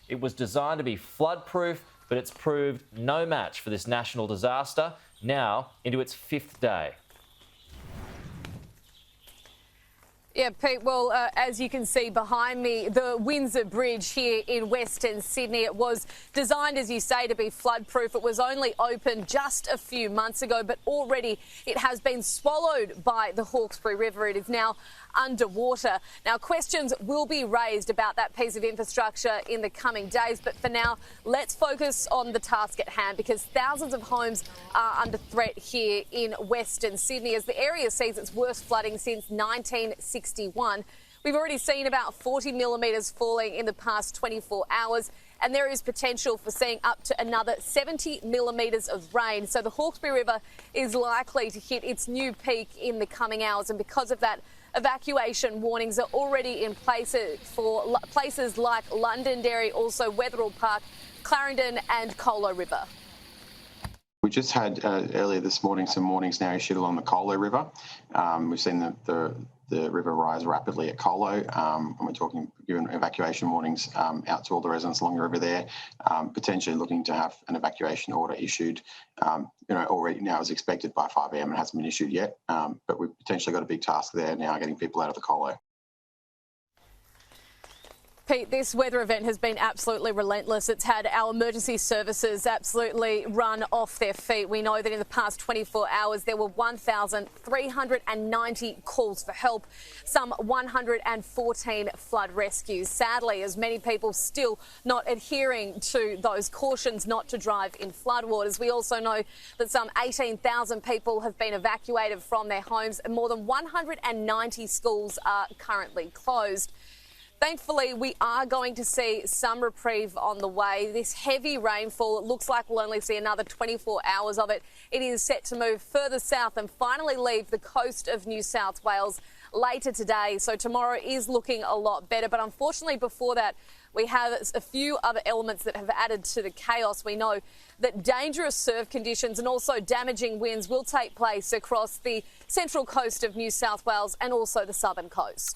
It was designed to be flood-proof, but it's proved no match for this national disaster, now into its 5th day. Yeah, Pete, well, as you can see behind me, the Windsor Bridge here in Western Sydney, it was designed, as you say, to be flood-proof. It was only opened just a few months ago, but already it has been swallowed by the Hawksbury River. It is now underwater. Now, questions will be raised about that piece of infrastructure in the coming days, but for now, let's focus on the task at hand, because thousands of homes are under threat here in Western Sydney as the area sees its worst flooding since 1961. We've already seen about 40 millimetres falling in the past 24 hours, and there is potential for seeing up to another 70 millimetres of rain. So the Hawksbury River is likely to hit its new peak in the coming hours, and because of that, evacuation warnings are already in place for places like Londonderry, also Wetherill Park, Clarendon and Colo River. We just had earlier this morning some warnings now issued along the Colo River. We've seen the river rise rapidly at Colo, and we're talking given evacuation warnings out to all the residents along the river there, potentially looking to have an evacuation order issued, already now as expected by 5 a.m. It hasn't been issued yet, but we've potentially got a big task there now, getting people out of the Colo. Pete, this weather event has been absolutely relentless. It's had our emergency services absolutely run off their feet. We know that in the past 24 hours, there were 1,390 calls for help, some 114 flood rescues. Sadly, as many people still not adhering to those cautions not to drive in floodwaters. We also know that some 18,000 people have been evacuated from their homes and more than 190 schools are currently closed. Thankfully, we are going to see some reprieve on the way. This heavy rainfall, it looks like we'll only see another 24 hours of it. It is set to move further south and finally leave the coast of New South Wales later today. So tomorrow is looking a lot better. But unfortunately, before that, we have a few other elements that have added to the chaos. We know that dangerous surf conditions and also damaging winds will take place across the central coast of New South Wales and also the southern coast.